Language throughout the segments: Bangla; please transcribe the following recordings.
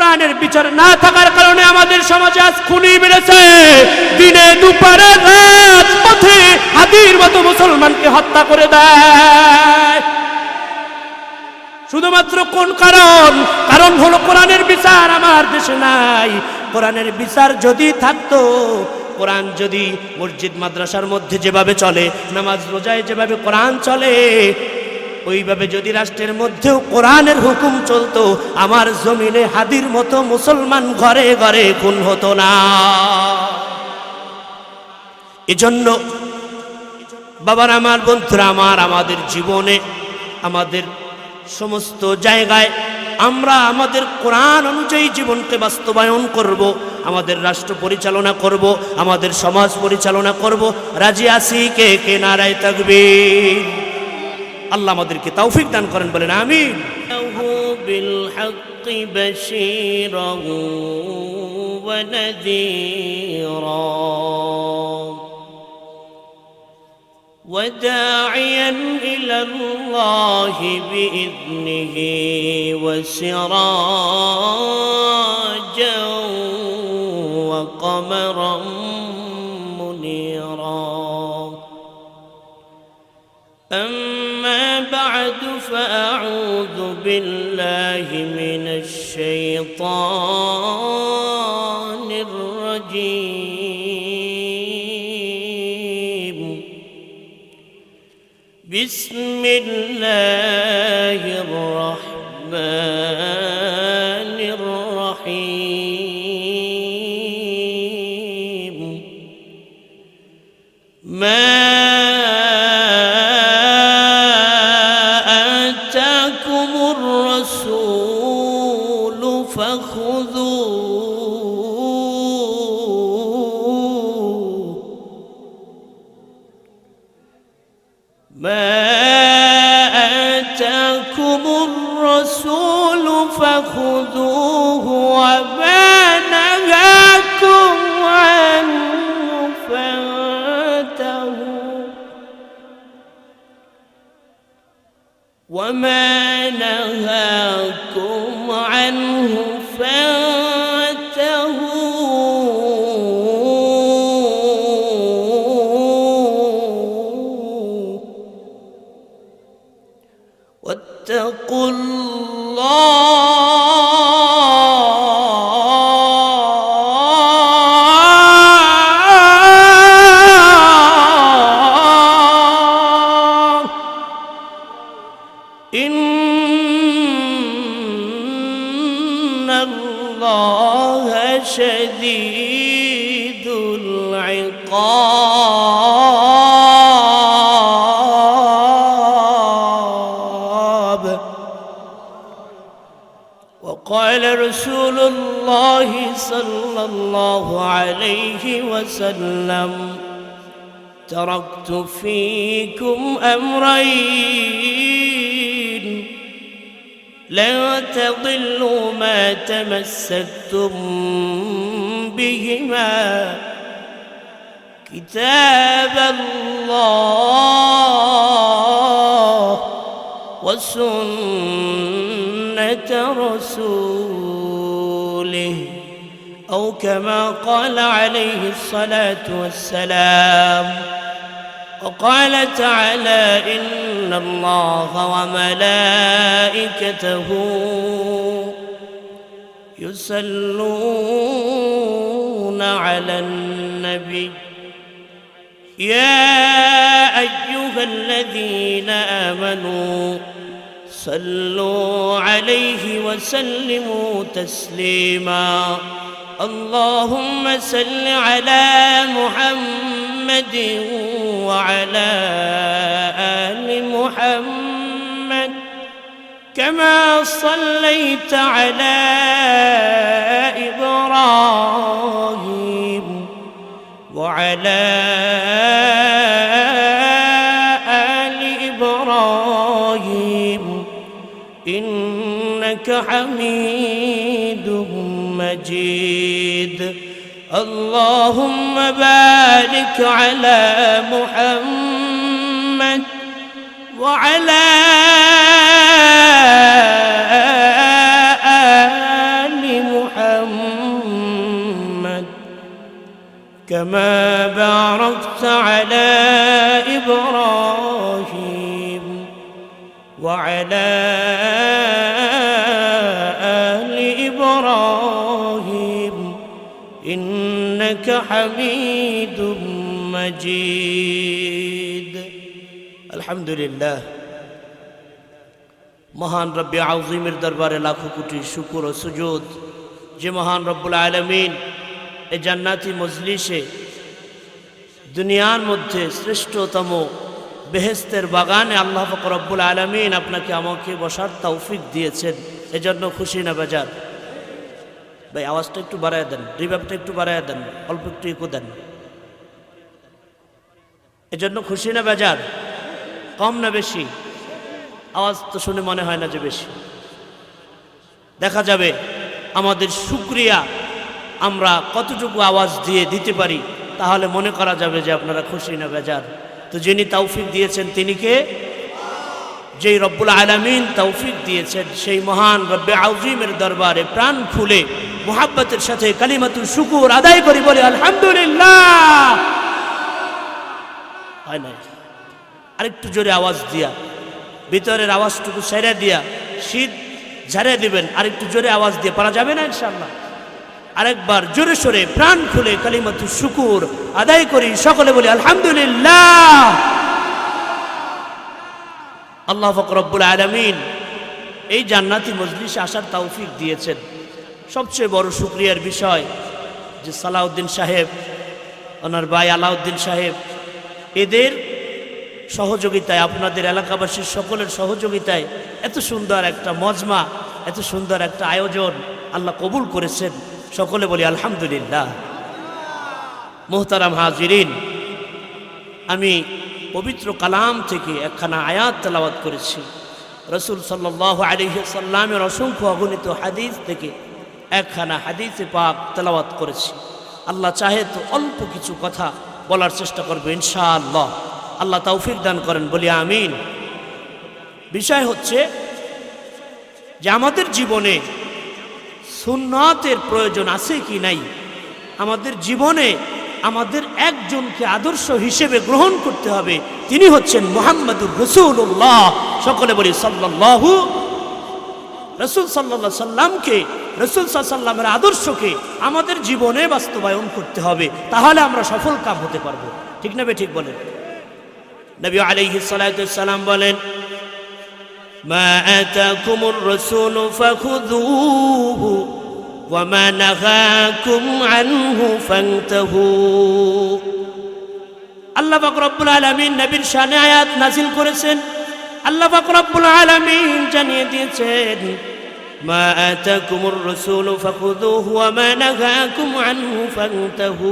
কোরআনের বিচার না থাকার কারণে আমাদের সমাজে আজ খুনি বেড়েছে। দিনে দুপুরে রাজপথে হাতির মতো মুসলমানকে হত্যা করে দেয়। শুধুমাত্র কোন কারণ হলো কোরআনের বিচার আমার দেশে নাই। কোরআনের বিচার যদি থাকতো, কোরআন যদি মসজিদ মাদ্রাসার মধ্যে যেভাবে চলে, নামাজ রোজায় যেভাবে কোরআন চলে, ওইভাবে যদি রাষ্ট্রের মধ্যেও কোরআনের হুকুম চলতো, আমার জমিনে হাদির মতো মুসলমান ঘরে ঘরে খুন হতো না। এজন্য বাবার আমার, বন্ধুরা আমার, আমাদের জীবনে, আমাদের সমস্ত জায়গায় আমরা আমাদের কোরআন অনুযায়ী জীবনকে বাস্তবায়ন করব, আমাদের রাষ্ট্র পরিচালনা করব, আমাদের সমাজ পরিচালনা করব। রাজি আছি? কে কে নারায়ে তাকবীর। আল্লাহ আমাদেরকে তৌফিক দান করেন, বলেন আমিন। বিল হাক্কি বাশীরান ওয়া নাযীরা وداعيا إلى الله بإذنه وسراجا وقمرا منيرا. أما بعد فأعوذ بالله من الشيطان الرجيم. بسم الله الرحمن الرحيم. ما آتاكم الرسول فخذوه ما آتاكم الرسول فخذوه وما نهاكم عنه فانتهوا وما نهاكم عنه واتقوا الله إن الله شديد العقاب. وقال رسول الله صلى الله عليه وسلم: تركت فيكم أمرين لن تضلوا ما تمسكتم بهما كتاب الله وسنة رسوله، أو كما قال عليه الصلاة والسلام. وقال تعالى: إن الله وملائكته يصلون على النبي يا أيها الذين آمنوا صلوا عليه وسلموا تسليما. اللهم صل على محمد وعلى آل محمد كما صليت على إبراهيم وعلى آل إبراهيم إنك حميد مجيد. اللهم بارك على محمد وعلى آل كما باركت على إبراهيم وعلى آل إبراهيم إنك حميد مجيد الحمد لله মহান রব্বে আযীমের দরবারে লাখো কোটি শুকর ও সুজুদ যে মহান রব্বুল আলামিন এই জান্নাতি মজলিসে দুনিয়ার মধ্যে শ্রেষ্ঠতম বেহেশতের বাগানে আল্লাহ পাক রব্বুল আলামিন আপনাকে আমাকে বসার তৌফিক দিয়েছেন এজন্য খুশি না বেজার ভাই আওয়াজটা একটু বাড়ায় দেন রিভার্বটা একটু বাড়ায় দেন অল্প একটু ইকো দেন এজন্য খুশি না বেজার কম না বেশি আওয়াজ তো শুনে মনে হয় না যে বেশি দেখা যাবে আমাদের শুকরিয়া আমরা কতটুকু আওয়াজ দিয়ে দিতে পারি তাহলে মনে করা যাবে যে আপনারা খুশি না বেজার তো যিনি তৌফিক দিয়েছেন তিনি কে যেই রব্বুল আলামিন তৌফিক দিয়েছেন সেই মহান রব্বে আযীমের দরবারে প্রাণ খুলে মুহাব্বতের সাথে কালিমাতুল শুকর আদায় করি বলি আলহামদুলিল্লাহ হয় না আরেকটু জোরে আওয়াজ দিয়া ভিতরের আওয়াজটুকু ছেড়ে দিয়া শীত ঝাড়ে দিবেন আরেকটু জোরে আওয়াজ দিয়ে পারা যাবে না ইনশাআল্লাহ আরেকবার জোরে সোরে প্রাণ খুলে কালিমাতুল শুকর আদায় করি সকলে বলি আলহামদুলিল্লাহ আল্লাহ পাক রব্বুল আলামিন এই জান্নাতি মজলিসে আসার তৌফিক দিয়েছেন সবচেয়ে বড় শুকরিয়ার বিষয় যে সালাউদ্দিন সাহেব ওনার ভাই আলাউদ্দিন সাহেব এদের সহযোগিতায় আপনাদের এলাকাবাসীর সকলের সহযোগিতায় এত সুন্দর একটা মজমা এত সুন্দর একটা আয়োজন আল্লাহ কবুল করেছেন সকলে বলি আলহামদুলিল্লাহ মুহতারাম হাজিরিন আমি পবিত্র কালাম থেকে একখানা আয়াত তেলাওয়াত করেছি রাসূল সাল্লাল্লাহু আলাইহি সাল্লামের অসংখ্য অগণিত হাদিস থেকে একখানা হাদিসে পাক তেলাওয়াত করেছি আল্লাহ চাহে তো অল্প কিছু কথা বলার চেষ্টা করব ইনশাআল্লাহ আল্লাহ তৌফিক দান করেন বলি আমিন বিষয় হচ্ছে যে আমাদের জীবনে সুন্নাতের প্রয়োজন আছে কি নাই আমাদের জীবনে আমাদের একজনকে আদর্শ হিসেবে গ্রহণ করতে হবে তিনি হচ্ছেন মুহাম্মদুর রাসূলুল্লাহ সকলে বলি সাল্লাল্লাহু রাসূল সাল্লাল্লাহু আলাইহি সাল্লামকে রাসূল সাল্লাল্লাহু আলাইহি সাল্লামের আদর্শকে আমাদের জীবনে বাস্তবায়ন করতে হবে তাহলে আমরা সফল কাম হতে পারবো ঠিক না বে ঠিক বলেন নবী আলাইহিস সালাতু ওয়াস সালাম বলেন মা আতাকুমুর রাসূলু ফাখুযুহু ওয়া মা নাহাকুম আনহু ফান্তাহু আল্লাহ পাক রব্বুল আলামিন নবীর শানে আয়াত নাযিল করেছেন আল্লাহ পাক রব্বুল আলামিন জানিয়ে দিয়েছেন মা আতাকুমুর রাসূলু ফাখুযুহু ওয়া মা নাহাকুম আনহু ফান্তাহু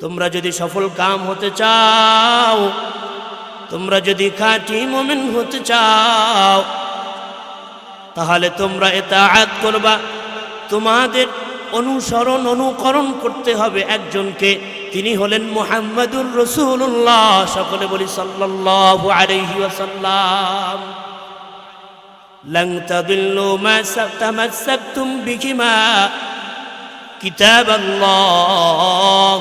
তোমরা যদি সফল কাম হতে চাও তোমরা যদি খাঁটি মুমিন হতে চাও তাহলে তোমরা ইতাআত করবা তোমাদের অনুসরণ অনুকরণ করতে হবে একজনকে তিনি হলেন মুহাম্মদুর রাসূলুল্লাহ সকলে বলি সাল্লাল্লাহু আলাইহি ওয়াসাল্লাম লান তাদিল্লু মা তামাসসাকতুম বিহিমা কিতাবাল্লাহ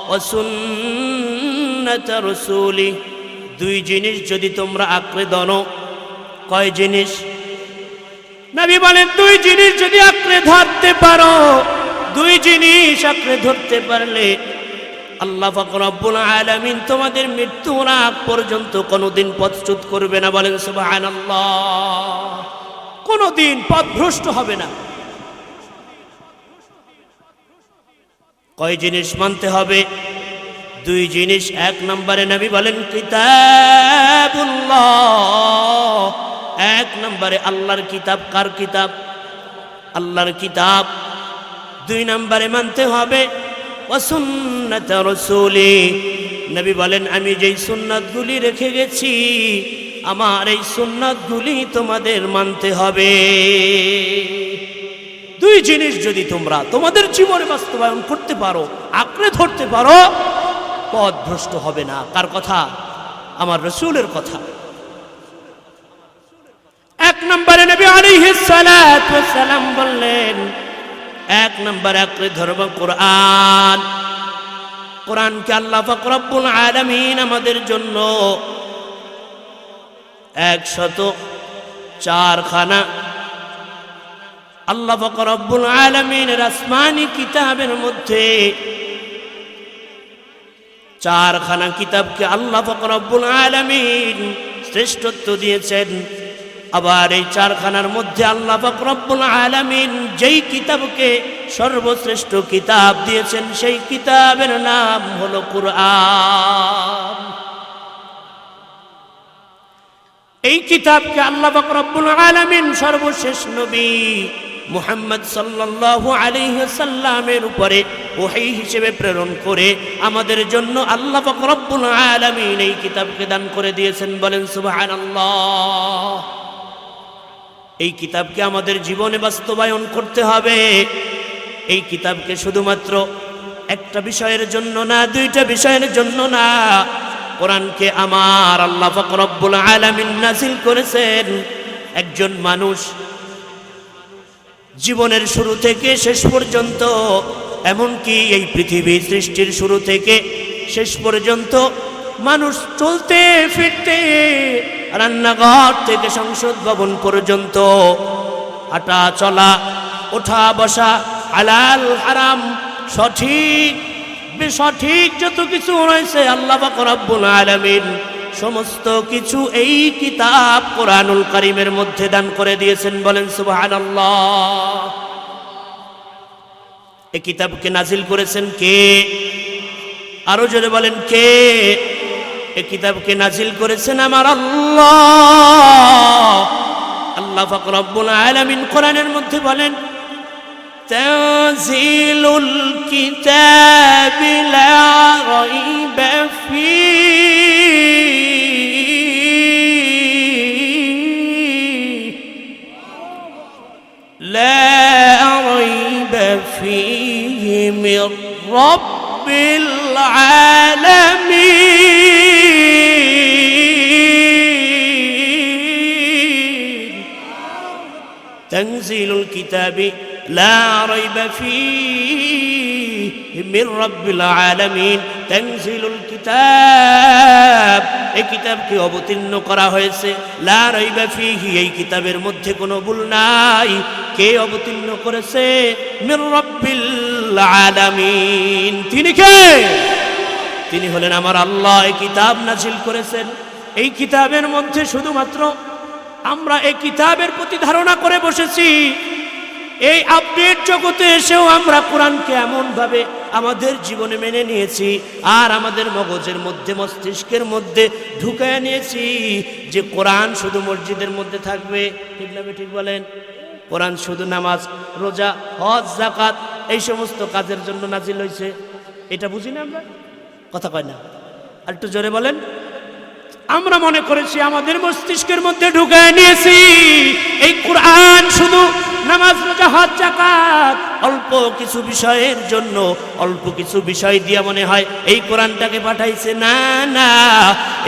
ওয়া সুন্নাত রাসূলি দুই জিনিস যদি তোমরা আঁকড়ে ধরো কয় জিনিস নবী বলেন দুই জিনিস যদি আঁকড়ে ধরতে পারো দুই জিনিস আঁকড়ে ধরতে পারলে আল্লাহ পাক রব্বুল আলামিন তোমাদের মৃত্যুর আগ পর্যন্ত কোনোদিন পথচ্যুত করবে না বলেন সুবহানাল্লাহ কোনোদিন পথভ্রষ্ট হবে না কয় জিনিস মানতে হবে দুই জিনিস এক নম্বরে নবী বলেন কিতাবুল্লাহ এক নম্বরে আল্লাহর কিতাব কার কিতাব আল্লাহর কিতাব দুই নম্বরে মানতে হবে ওয়া সুন্নাত রাসূলি নবী বলেন আমি যেই সুন্নাতগুলি রেখে গেছি আমার এই সুন্নাতগুলি তোমাদের মানতে হবে দুই জিনিস যদি তোমরা তোমাদের জীবনে বাস্তবায়ন করতে পারো আঁকড়ে ধরতে পারো পথভ্রষ্ট হবে না কার কথা আমার রাসূলের কথা এক নম্বরে নবী আলাইহিস সালাতু ওয়াস সালাম বললেন এক নম্বরে আঁকড়ে ধরবা কোরআন কোরআনকে আল্লাহ পাক রব্বুল আলামিন আমাদের জন্য 104 খানা আল্লাহ পাক রব্বুল আলামিনের আসমানি কিতাবের মধ্যে 4 খানা কিতাবকে আল্লাহ পাক রব্বুল আলামিন শ্রেষ্ঠত্ব দিয়েছেন। আবার এই 4 খানার মধ্যে আল্লাহ পাক রব্বুল আলামিন যেই কিতাবকে সর্বশ্রেষ্ঠ কিতাব দিয়েছেন সেই কিতাবের নাম হলো কুরআন। এই কিতাবকে আল্লাহ পাক রব্বুল আলামিন সর্বশেষ নবী মুহাম্মদ সাল্লাল্লাহু আলাইহি ওয়াসাল্লামের উপরে ওহী হিসেবে প্রেরণ করে আমাদের জন্য আল্লাহ পাক রব্বুল আলামিন এই কিতাবকে দান করে দিয়েছেন। বলেন সুবহানাল্লাহ। এই কিতাবকে আমাদের জীবনে বাস্তবায়ন করতে হবে। এই কিতাবকে শুধুমাত্র একটা বিষয়ের জন্য না, 2টা বিষয়ের জন্য না, কোরআনকে আমার আল্লাহ পাক রব্বুল আলামিন নাযিল করেছেন একজন মানুষ জীবনের শুরু থেকে শেষ পর্যন্ত, এমনকি এই পৃথিবী সৃষ্টির শুরু থেকে শেষ পর্যন্ত মানুষ চলতে ফিরতে, রান্নাঘর থেকে সংসদ ভবন পর্যন্ত, হাঁটা চলা, ওঠা বসা, হালাল হারাম, সঠিক বেসঠিক যত কিছু রয়েছে আল্লাহ পাক রব্বুল আলামিন সমস্ত কিছু এই কিতাব কোরআনুল কারীমের মধ্যে দান করে দিয়েছেন। বলেন সুবহানাল্লাহ। এই কিতাবকে নাজিল করেছেন কে? আরো জোরে বলেন কে? এই কিতাবকে নাজিল করেছেন আমার আল্লাহ। আল্লাহ পাক রব্বুল আলামিন কোরআনের মধ্যে বলেন তানজিলুল কিতাবি লা রাইবা فيه من رب العالمين تنزيل الكتاب لا ريب فيه من رب العالمين تنزيل الكتاب এই কিতাবকে অবতীর্ণ করা হয়েছে লা রাইবা ফিহি, এই কিতাবের মধ্যে কোনো ভুল নাই। কে অবতীর্ণ করেছে? মির রাব্বিল আলামিন। তিনি কে? তিনি হলেন আমার আল্লাহ। এই কিতাব নাজিল করেছেন। এই কিতাবের মধ্যে শুধুমাত্র আমরা এই কিতাবের প্রতি ধারণা করে বসেছি। এই আপডেট জগতে এসেও আমরা কোরআনকে এমনভাবে আমাদের জীবনে মেনে নিয়েছি আর আমাদের মগজের মধ্যে, মস্তিষ্কের মধ্যে ঢুকায় নিয়েছি যে কোরআন শুধু মসজিদের মধ্যে থাকবে। ঠিক না? ঠিক বলেন। কোরআন শুধু নামাজ, রোজা, হজ, যাকাত এই সমস্ত কাজের জন্য নাজিল হয়েছে। এটা বুঝি না আমরা? কথা কয় না? আর একটু জোরে বলেন। আমরা মনে করেছি, আমাদের মস্তিষ্কের মধ্যে ঢুকায় নিয়েছি এই কোরআন শুধু নামাজ, রোজা, হজ, যাকাত অল্প কিছু বিষয়ের জন্য, অল্প কিছু বিষয় দিয়ে মনে হয় এই কোরআনটাকে পাঠাইছে। না না,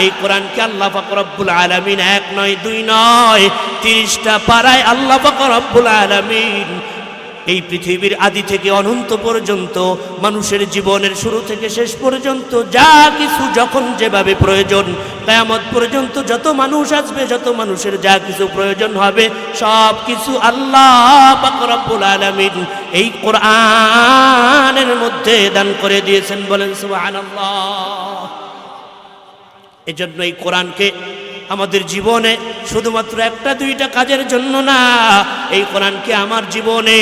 এই কোরআনকে আল্লাহ পাক রব্বুল আলামিন 1 নয় 2 নয় 30টা পারায় আল্লাহ পাক রব্বুল আলামিন এই পৃথিবীর আদি থেকে অনন্ত পর্যন্ত, মানুষের জীবনের শুরু থেকে শেষ পর্যন্ত যা কিছু যখন যেভাবে প্রয়োজন, কিয়ামত পর্যন্ত যত মানুষ আসবে, যত মানুষের যা কিছু প্রয়োজন হবে, সব কিছু আল্লাহ পাক রব্বুল আলামিন এই কোরআনের মধ্যে দান করে দিয়েছেন। বলেন সুবহানাল্লাহ। এজন্য এই কোরআনকে আমাদের জীবনে শুধুমাত্র 1-2টা কাজের জন্য না, এই কোরআনকে আমার জীবনে,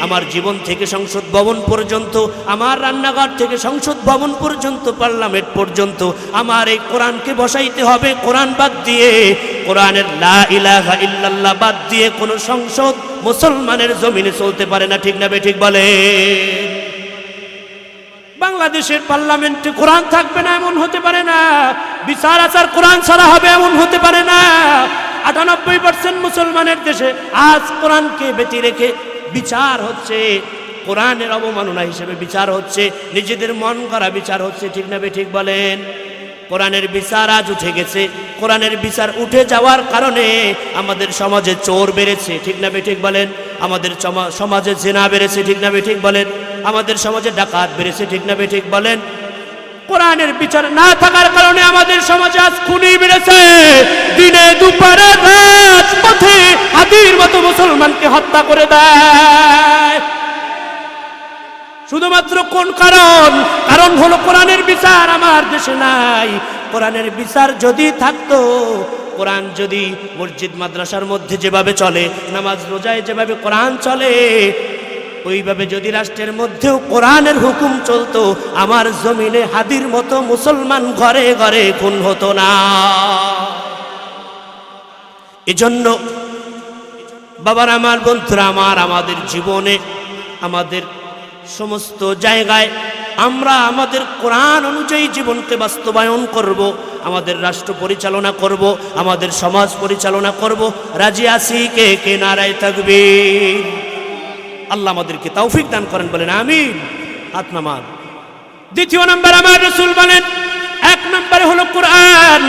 আমার জীবন থেকে সংসদ ভবন পর্যন্ত, আমার রান্নাঘর থেকে সংসদ ভবন পর্যন্ত, পার্লামেন্ট পর্যন্ত আমার এই কোরআনকে বসাইতে হবে। কোরআন বাদ দিয়ে, কোরআনের লা ইলাহা ইল্লাল্লাহ বাদ দিয়ে কোনো সংসদ মুসলমানের জমিনে চলতে পারে না। ঠিক না ঠিক বলে? বাংলাদেশের পার্লামেন্টে কোরআন থাকবে না এমন হতে পারে না। বিচার আচার কোরআন ছাড়া হবে এমন হতে পারে না। 98% মুসলমানের দেশে আজ কোরআনকে বেঁচে রেখে বিচার হচ্ছে, কোরআনের অবমাননা হিসেবে বিচার হচ্ছে, নিজেদের মন করা বিচার হচ্ছে। ঠিক না ঠিক বলেন? কোরআনের বিচার আজ উঠে গেছে। কোরআনের বিচার উঠে যাওয়ার কারণে আমাদের সমাজে চোর বেড়েছে। ঠিক না ঠিক বলেন? আমাদের সমাজে জিনা বেড়েছে। ঠিক না ঠিক বলেন? আমাদের সমাজে ডাকাত বেড়েছে। ঠিক না ঠিক বলেন? কোরআনের বিচার না থাকার কারণে আমাদের সমাজে আজ খুনি বেড়েছে, দিনে দুপুরে রাজপথে হাতির মতো মুসলমানকে হত্যা করে দেয়। শুধুমাত্র কোন কারণ? কারণ হলো কোরআনের বিচার আমার দেশে নাই। কোরআনের বিচার যদি থাকতো, কোরআন যদি মসজিদ মাদ্রাসার মধ্যে যেভাবে চলে, নামাজ রোজায় যেভাবে কোরআন চলে, ওইভাবে যদি রাষ্ট্রের মধ্যেও কোরআনের হুকুম চলতো, আমার জমিনে হাদির মতো মুসলমান ঘরে ঘরে খুন হতো না। এজন্য বাবার আমার, বন্ধুরা আমার, আমাদের জীবনে, আমাদের সমস্ত জায়গায় আমরা আমাদের কোরআন অনুযায়ী জীবনকে বাস্তবায়ন করব, আমাদের রাষ্ট্র পরিচালনা করব, আমাদের সমাজ পরিচালনা করব। রাজি আছি? কে কে নারায়ে তাকবীর। আল্লাহ আমাদেরকে তৌফিক দান করেন, বলেন আমিন। হাত নামান। দ্বিতীয় নাম্বার আমার রাসূল বলেন, এক নম্বরে হলো কোরআন।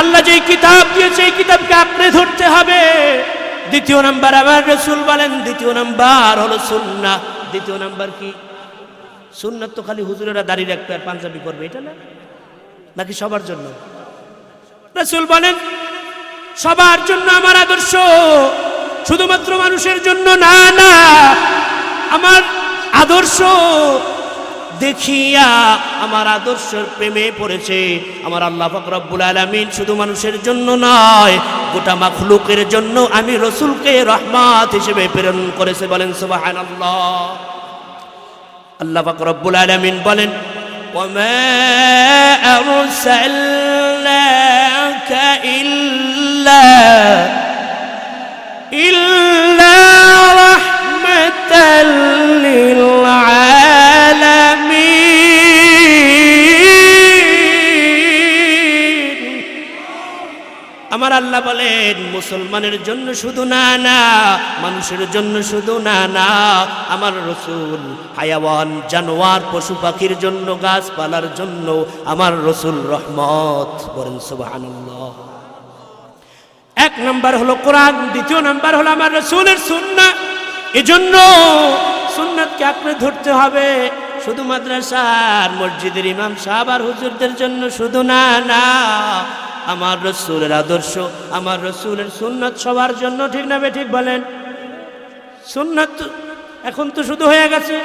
আল্লাহ যেই কিতাব দিয়েছে এই কিতাবকে আঁকড়ে ধরতে হবে। দ্বিতীয় নাম্বার আমার রাসূল বলেন, দ্বিতীয় নাম্বার হলো সুন্নাহ। দ্বিতীয় নাম্বার কি? সুন্নাত তো খালি হুজুরেরা দাড়ি রাখবে আর পাঞ্জাবি করবে, এটা না, নাকি সবার জন্য? রাসূল বলেন সবার জন্য আমার আদর্শ, শুধুমাত্র মানুষের জন্য না। না, আমার আদর্শ দেখিয়া আমার আদর্শের প্রেমে পড়েছে আমার আল্লাহ পাক রব্বুল আলামিন। শুধু মানুষের জন্য নয়, গোটা মাখলুকের জন্য আমি রাসূলকে রহমত হিসেবে প্রেরণ করেছে। বলেন সুবহানাল্লাহ। আল্লাহ পাক রব্বুল আলামিন বলেন, ওয়ামা আরসালনাকা ইল্লা রাহমাতাল লিল আলামিন। আমার আল্লাহ বলেন মুসলমানের জন্য শুধু না, না মানুষের জন্য শুধু না, না আমার রাসূল হায়াওয়ান, জানোয়ার, পশু পাখির জন্য, গাছপালার জন্য আমার রাসূল রহমত। বলেন সুবহানাল্লাহ। এক নাম্বার হলো কোরআন, দ্বিতীয় নাম্বার হলো আমার রাসূলের সুন্নাহ। এজন্য সুন্নাতকে আঁকড়ে ধরতে হবে। শুধু মাদ্রাসার মসজিদের ইমাম সাহেব আর হুজুরদের জন্য শুধু না, না আমার রাসূলের আদর্শ, আমার রাসূলের সুন্নাত সবার জন্য। ঠিক না ঠিক বলেন? সুন্নাত এখন তো শুধু হয়ে গেছে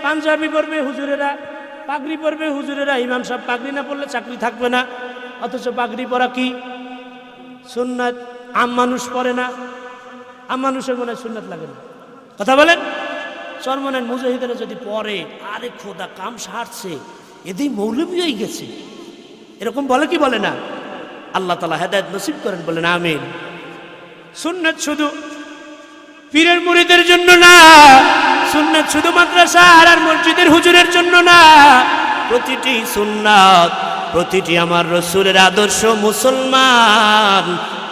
পাঞ্জাবি পরবে হুজুরেরা, পাগড়ি পরবে হুজুরেরা। ইমাম সাহেব পাগড়ি না পরলে চাকরি থাকবে না, অথচ পাগড়ি পরা কি সুন্নাত। আম মানুষ পরে না, আম মানুষের মনে হয় সুন্নাত লাগে না। কথা বলেন? চরমনের মুজাহিদেরা যদি পরে, আরে খোদা কাম সারছে, এদিকে মৌলবী হয়ে গেছে, এরকম বলে কি বলে না? আল্লাহ তাআলা হেদায়েত নসিব করেন, বলেন আমিন। সুন্নাত শুধু পীরের মুরিদের জন্য না, সুন্নাত শুধু মাদ্রাসা আর মসজিদের হুজুরের জন্য না। প্রতিটি সুন্নাত, প্রতিটি আমার রাসূলের আদর্শ মুসলমান,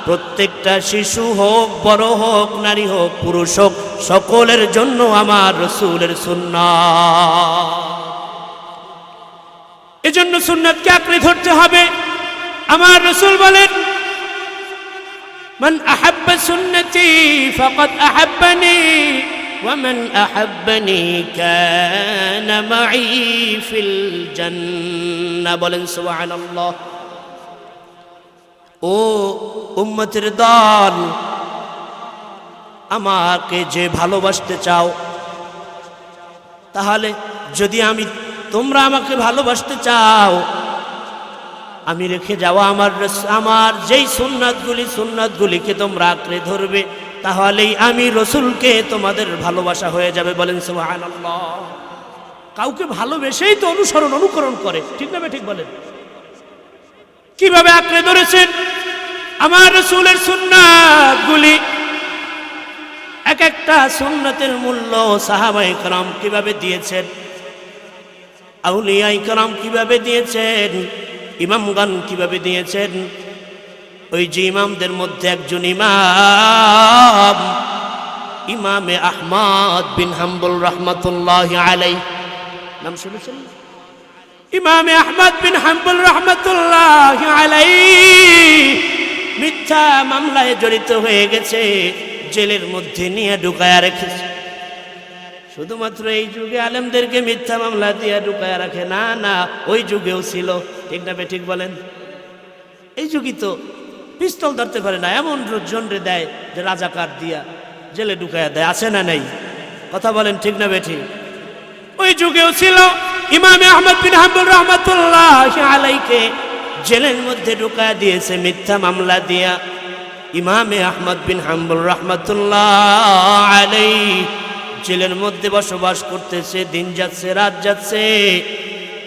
প্রত্যেকটা শিশু হোক, বড় হোক, নারী হোক, পুরুষ হোক, সকলের জন্য আমার রাসূলের সুন্নাত। এজন্য সুন্নাতকে আঁকড়ে ধরতে হবে। আমার রাসূল বলেন, মান আহাব্বা সুন্নতি ফাকাদ আহাব্বানি ওয়া মান আহাব্বানি কানা মাই ফিল জান্নাহ। বলেন সুবহানাল্লাহ। ও উম্মতের দল, আমাকে যে ভালোবাসতে চাও, তাহলে যদি তোমরা আমাকে ভালোবাসতে চাও, আমি রেখে যাওয়া আমার যেই সুন্নাতগুলিকে তোমরা আঁকড়ে ধরবে, তাহলেই আমি রাসূলকে তোমাদের ভালোবাসা হয়ে যাবে। বলেন সুবহানাল্লাহ। কাউকে ভালোবেসেই তো অনুকরণ করে, ঠিক না ঠিক বলেন? কিভাবে আঁকড়ে ধরেছেন আমার রাসূলের সুন্নাতগুলি। এক একটা সুন্নাতের মূল্য সাহাবায়ে কেরাম কিভাবে দিয়েছেন, আউলিয়ায়ে কেরাম কিভাবে দিয়েছেন, ইমামগণ কিভাবে দিয়েছেন। ওই যে ইমামদের মধ্যে একজন ইমাম, ইমামে আহমদ বিন হাম্বল রাহমাতুল্লাহি আলাইহি, নাম শুনেছেন? ইমামে আহমদ বিন হাম্বল রাহমাতুল্লাহি আলাইহি মিথ্যা মামলায় জড়িত হয়ে গেছে, জেলের মধ্যে নিয়ে ঢুকায়া রেখেছে। শুধুমাত্র এই যুগে আলেমদেরকে মিথ্যা মামলা দিয়ে ঢুকায় রাখে, না না, ওই যুগেও ছিল। ঠিক না ঠিক বলেন? এই যুগই তো পিস্তল ধরতে পারে না এমন জনরে দেয় যে রাজাকার দিয়া জেলে ঢুকায়া দেয়, আছে না নাই? কথা বলেন ঠিক না বেঠিক? ওই যুগেও ছিল। ইমামে আহমদ বিন হাম্বল রাহমাতুল্লাহি আলাইকে জেলের মধ্যে ঢুকায়া দিয়েছে মিথ্যা মামলা দিয়া। ইমামে আহমদ বিন হাম্বল রাহমাতুল্লাহি আলাইহি জেলের মধ্যে বসবাস করতেছে, দিন যাচ্ছে রাত যাচ্ছে।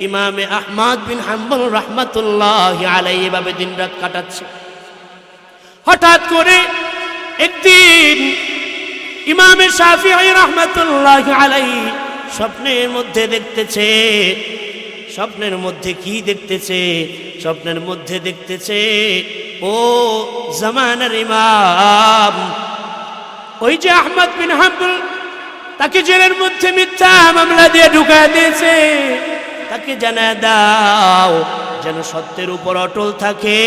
ইমামে আহমদ বিন হাম্বল রাহমাতুল্লাহি আলাইহি এভাবে দিন রাত কাটাচ্ছে। হঠাৎ করে একদিন ইমামে শাফিঈ রাহমাতুল্লাহি আলাইহি স্বপ্নের মধ্যে দেখতেছে। স্বপ্নের মধ্যে কি দেখতেছে? স্বপ্নের মধ্যে দেখতেছে ও জামানার ইমাম, ওই যে আহমদ বিন হাম্বল, তাকে জেলের মধ্যে মিথ্যা মামলা দিয়ে ঢুকায় দিয়েছে। তাকে জানায় দাও যেন সত্যের উপর অটল থাকে,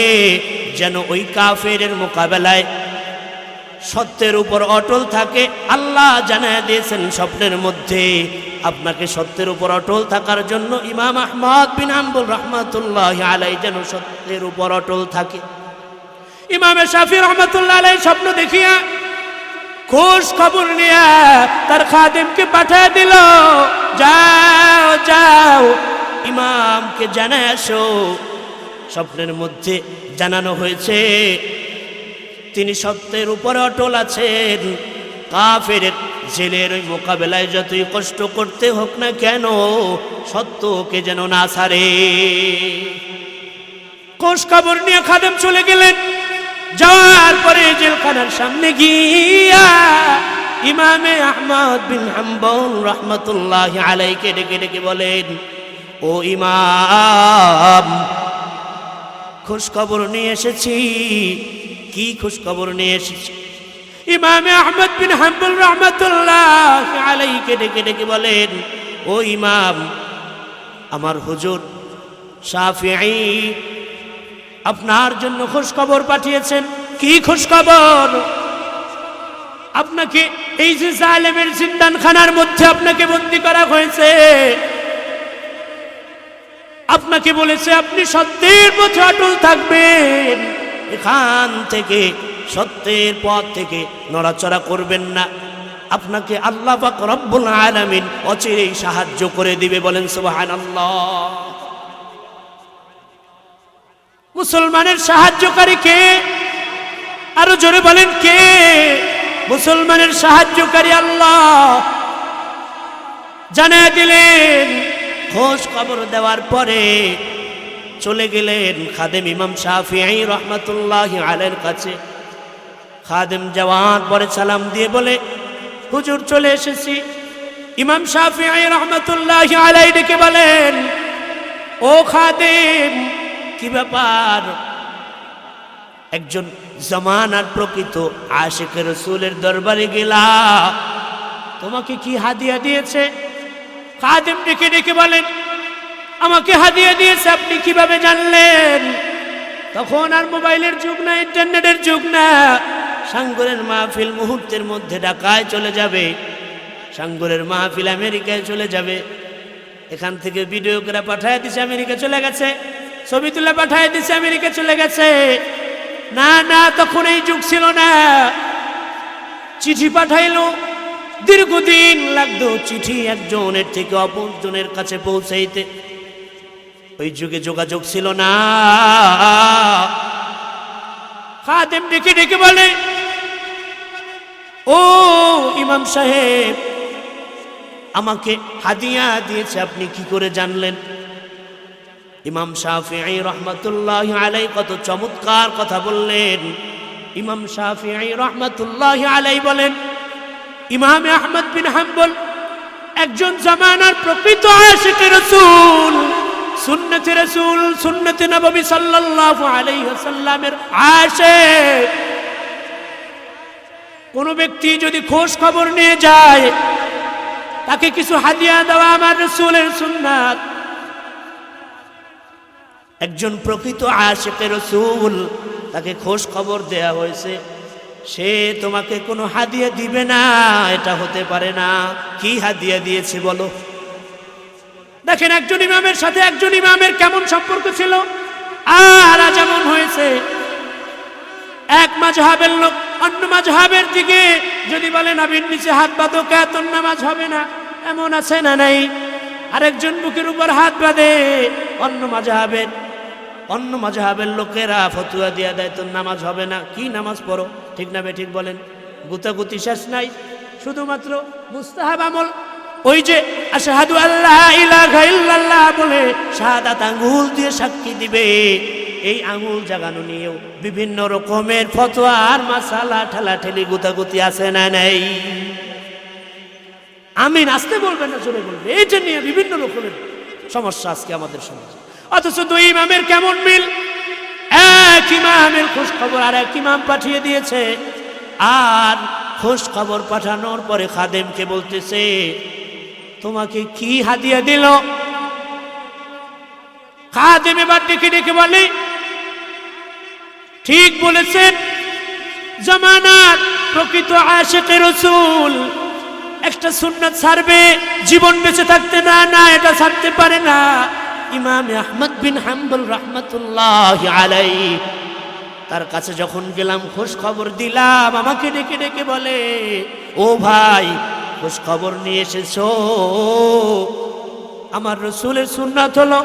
যেন ওই কাফেরের মোকাবেলায় সত্যের উপর অটল থাকে। আল্লাহ জানায় দিয়েছেন স্বপ্নের মধ্যে আপনাকে সত্যের উপর অটল থাকার জন্য। ইমাম আহমদ বিন হাম্বল রাহমাতুল্লাহি আলাইহি যেন সত্যের উপর অটল থাকে। ইমামে শাফিঈ রাহমাতুল্লাহি আলাইহি স্বপ্ন দেখিয়া খোঁজ খবর নিয়ে তার খাদেমকে পাঠিয়ে দিল, যাও যাও ইমামকে জানায় আসো। স্বপ্নের মধ্যে জানানো হয়েছে তিনি সত্যের উপর অটল আছেন। কাফের জেলের ওই মোকাবেলায় যতই কষ্ট করতে হোক না কেন, সত্যকে যেন না ছাড়ে। খোঁজ খবর নিয়ে খাদেম চলে গেলেন। যাওয়ার পরে জেলখানার সামনে গিয়া ইমামে আহমদ বিন হাম্বল রাহমাতুল্লাহি আলাইহিকে ডেকে ডেকে বলেন, ও ইমাম, খোঁজ খবর নিয়ে এসেছি। কি খোঁজ খবর নিয়ে এসেছি? ইমামে আহমদ বিন হাম্বল রাহমাতুল্লাহি আলাইহিকে ডেকে ডেকে বলেন, ও ইমাম, আমার হুজুর শাফিঈ আপনার জন্য খোঁজ খবর পাঠিয়েছেন। কি খোঁজ খবর? আপনাকে এই যে জালেমের জিন্দানখানার মধ্যে আপনাকে বন্দী করা হয়েছে, আপনাকে বলেছে আপনি সত্যের পথে অটল থাকবেন, এখান থেকে সত্যের পথ থেকে নড়াচড়া করবেন না। আপনাকে আল্লাহ পাক রব্বুল আলামিন অচিরেই সাহায্য করে দিবে। বলেন সুবহানাল্লাহ। মুসলমানের সাহায্যকারী কে? আরো জোরে বলেন কে? মুসলমানের সাহায্যকারী আল্লাহ। জানিয়ে দিলেন। খোঁজ খবর দেওয়ার পরে চলে গেলেন খাদেম ইমাম শাফিঈ রাহমাতুল্লাহি আলাইহির কাছে। খাদেম যাওয়ার পরে সালাম দিয়ে বলে, হুজুর চলে এসেছি। ইমাম শাফিঈ রাহমাতুল্লাহি আলাইহি ডেকে বলেন, ও খাদেম, কি ব্যাপার? একজন জামানার প্রকৃত আশিক রাসূলের দরবারে গেলা, তোমাকে কি হাদিয়া দিয়েছে? খাদেম ডেকে ডেকে বলেন, আমাকে হাদিয়া দিয়েছে। আপনি কিভাবে জানলেন? তখন আর মোবাইলের যুগ না, ইন্টারনেটের যুগ না। সাঙ্গরের মাহফিল মুহূর্তের মধ্যে ঢাকায় চলে যাবে, সাঙ্গরের মাহফিল আমেরিকায় চলে যাবে। এখান থেকে ভিডিও করে পাঠায় দিছে, আমেরিকা চলে গেছে। ছবি তুলে পাঠায় দিছে, আমেরিকা চলে গেছে। না না, তখন এই যুগ ছিল না। চিঠি পাঠাইলো, দীর্ঘদিন লাগতো চিঠি একজনের থেকে অপরজনের কাছে পৌঁছাইতে। ওই যুগে যোগাযোগ ছিল না। খাদেম ডেকে ডেকে বলে, ও ইমাম সাহেব, আমাকে হাদিয়া দিয়েছে, আপনি কি করে জানলেন? ইমাম শাফিঈ রাহমাতুল্লাহি আলাইহি কত চমৎকার কথা বললেন। ইমাম শাফিঈ রাহমাতুল্লাহি আলাইহি বলেন, ইমাম আহমদ বিন হাম্বল একজন জামানার প্রকৃত আশিকে রাসূল, সুন্নতে রাসূল, সুন্নতে নববী সাল্লাল্লাহু আলাইহি ওয়াসাল্লামের আশিক। কোন ব্যক্তি যদি খোঁজ খবর নিয়ে যায়, তাকে কিছু হাদিয়া দেওয়া আমার রাসূলের সুন্নাত। একজন প্রকৃত আশিকে রাসূল, তাকে খোঁজ খবর দেয়া হয়েছে। সে তোমাকে কোনো হাদিয়া দিবে না, এটা হতে পারে না। কি হাদিয়া দিয়েছে বলো? দেখেন একজন ইমামের সাথে একজন ইমামের কেমন সম্পর্ক ছিল। আর যেমন হয়েছে এক মাযহাবের লোক অন্য মাযহাবের দিকে যদি বলে নবীর নিচে হাত বাঁধো তোর নামাজ হবে না, এমন আছে না নাই? আরেকজন বুকের উপর হাত বাঁধে অন্য মাযহাবের লোকেরা ফতোয়া দিয়ে দেয় তোর নামাজ হবে না। কি নামাজ পড়ো? ঠিক না বেঠিক বলেন? গুতাগুতি শেষ নাই, শুধুমাত্র মুস্তাহাব আমল। ওই যে আশহাদু আল্লা ইলাহা ইল্লাল্লাহ বলে শাহাদাত আঙ্গুল দিয়ে সাক্ষী দিবে, এই আঙ্গুল জাগানো নিয়েও বিভিন্ন রকমের ফতোয়া আর মাসালা ঠেলাঠেলি গুতাগুতি আছে না নাই? আমিন আসতে বলবেন না জোরে বলবে। এইটা নিয়ে বিভিন্ন রকমের সমস্যা আজকে আমাদের সমাজে। অথচ দুই ইমামের কেমন মিল, এক ইমামের খোঁজ খবর আর এক ইমাম পাঠিয়ে দিয়েছে। আর খোঁজ খবর পাঠানোর পরে খাদেমকে বলতেছে তোমাকে কি হাদিয়া দিল? খাদেম এবার ডেকে ডেকে বলে ঠিক বলেছেন, জামানার প্রকৃত আশিকে রাসূল একটা সুন্নাত ছাড়বে জীবন বেঁচে থাকতে, না না এটা ছাড়তে পারে না। ইমাম আহমদ বিন হাম্বল রাহমাতুল্লাহি আলাইহি তার কাছে যখন গেলাম খোঁজ খবর দিলাম, আমাকে ডেকে ডেকে বলে ও ভাই খোঁজ খবর নিয়ে এসেছো, আমার রাসূলের সুন্নাত হলো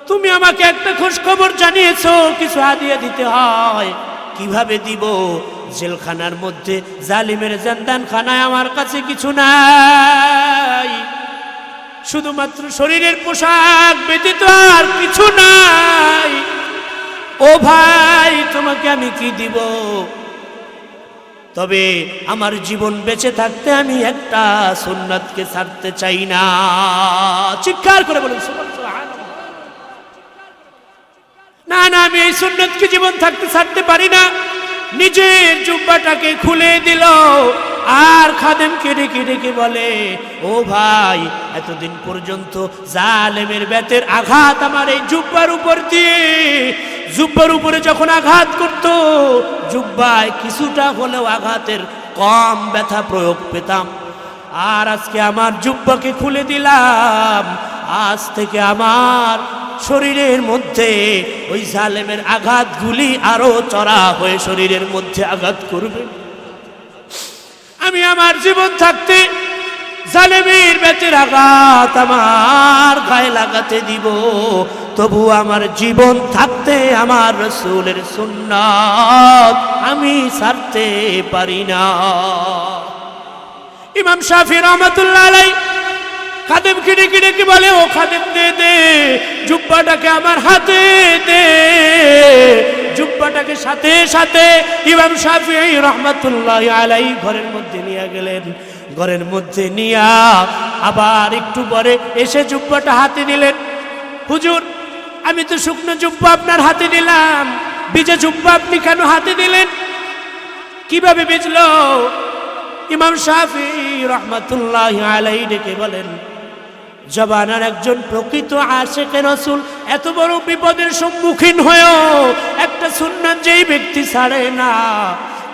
তুমি আমাকে একটা খোঁজ খবর জানিয়েছো কিছু হাদিয়া দিতে হয়, কিভাবে দিব? জেলখানার মধ্যে জালিমের জিন্দানখানায় আমার কাছে কিছু নাই, শুধুমাত্র শরীরের পোশাক ব্যতীত আর কিছু নাই। ও ভাই তোমাকে আমি কি দিব? তবে আমার জীবন বেঁচে থাকতে আমি একটা সুন্নাতকে ছাড়তে চাই না। চিৎকার করে বলুন সুবহানাল্লাহ। না না আমি এই সুন্নাতকে জীবন থাকতে ছাড়তে পারি না। নিজের জুব্বাটাকে খুলে দিল আর খাদেমকে ডেকে ডেকে বলে ও ভাই এতদিন পর্যন্ত জালেমের বেতের আঘাত আমার এই জুব্বার উপর দিয়ে, জুব্বার উপরে যখন আঘাত করত জুব্বায় কিছুটা হলেও আঘাতের কম ব্যথা প্রয়োগ পেতাম, আর আজকে আমার জুব্বাকে খুলে দিলাম, আজ থেকে আমার শরীরের মধ্যে ওই জালেমের আঘাতগুলি আরো চড়া হয়ে শরীরের মধ্যে আঘাত করবে। আমি আমার জীবন থাকতে জালেমের বেতের আঘাত আমার গায়ে লাগাতে দিব, তবু আমার জীবন থাকতে আমার রাসূলের সুন্নাত আমি ছাড়তে পারি না। ইমাম শাফি রাহমাতুল্লাহ আলাইহি খাদেমকে ডেকে ডেকে বলে ও খাদেম দে দে জুব্বাটাকে আমার হাতে দে। জুব্বাটাকে সাথে সাথে ইমাম শাফিঈ রাহমাতুল্লাহি আলাইহি ঘরের মধ্যে নিয়ে গেলেন। ঘরের মধ্যে নিয়া আবার একটু পরে এসে জুব্বাটা হাতে দিলেন। হুজুর আমি তো শুকনো জুব্বা আপনার হাতে দিলাম, ভিজে জুব্বা আপনি কেন হাতে দিলেন? কিভাবে ভিজলো? ইমাম শাফিঈ রাহমাতুল্লাহি আলাইহি ডেকে বলেন জবানার একজন প্রকৃত আশিকে রাসূল এত বড় বিপদের সম্মুখীন হয়েও একটা সুন্নাত যেই ব্যক্তি ছাড়ে না,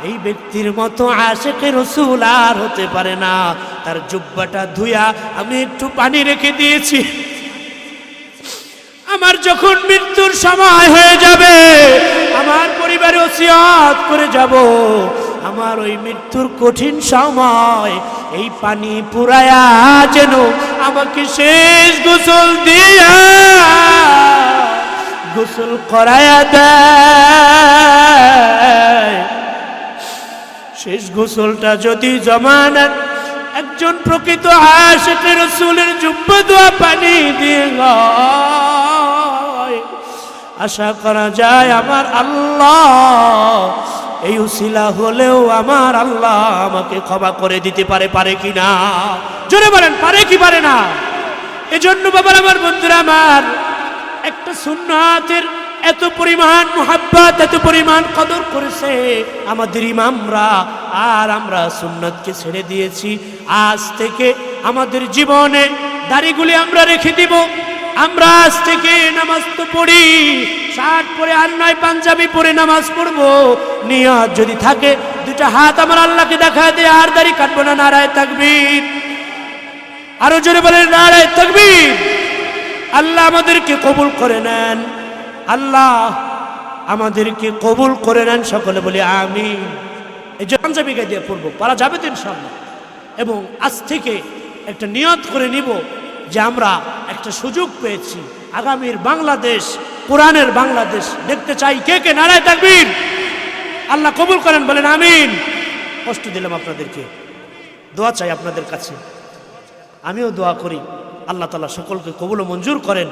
এই ব্যক্তির মতো আশিকে রাসূল আর হতে পারে না। তার জুব্বাটা ধুইয়া আমি একটু পানি রেখে দিয়েছি, আমার যখন মৃত্যুর সময় হয়ে যাবে আমার পরিবারে ওসিয়ত করে যাব, আমার ওই মৃত্যুর কঠিন সময় এই পানি পুরায়া যেন আমাকে শেষ গোসল দিয়া গোসল করায়া দেয়। শেষ গোসলটা যদি জমানার একজন প্রকৃত আশিকে রাসূলের জুব্বা ধোয়া পানি দিয়ে হয়, আশা করা যায় আমার আল্লাহ এই উসিলা হলেও আমার আল্লাহ আমাকে ক্ষমা করে দিতে পারে। পারে কি না? জোরে বলেন পারে কি পারে না? এজন্য বাবার আমার বন্ধুরা আমার একটা সুন্নাতের এত পরিমাণ মুহাব্বত এত পরিমাণ কদর করেছে আমাদের ইমামরা, আর আমরা সুন্নাতকে ছেড়ে দিয়েছি। আজ থেকে আমাদের জীবনে দাড়িগুলি আমরা রেখে দিব। আমরা আজ থেকে নামাজ তো পড়ি, শার্ট পরে আর নয় পাঞ্জাবি পরে নামাজ পড়বো। নিয়ত যদি থাকে দুইটা হাত আমার আল্লাহকে দেখায় দিয়ে আর দাড়ি কাটবো না। নারায়ে তাকবীর, আরো জোরে বলেন নারায়ে তাকবীর। আল্লাহ আমাদেরকে কবুল করে নেন, আল্লাহ আমাদেরকে কবুল করে নেন, সকলে বলি আমিন। এই যে পাঞ্জাবি গায়ে দিয়ে পড়বো, পারা যাবে তো ইনশাআল্লাহ। এবং আজ থেকে একটা নিয়ত করে নিব যে আমরা একটা সুযোগ পেয়েছি, আগামীর বাংলাদেশ কোরআনের বাংলাদেশ দেখতে চাই। কে কে নারায়ে তাকবীর? আল্লাহ কবুল করেন, বলেন আমিন। কষ্ট দিলাম আপনাদেরকে, দোয়া চাই আপনাদের কাছে, আমিও দোয়া করি আল্লাহ তাআলা সকলকে কবুল ও মঞ্জুর করেন।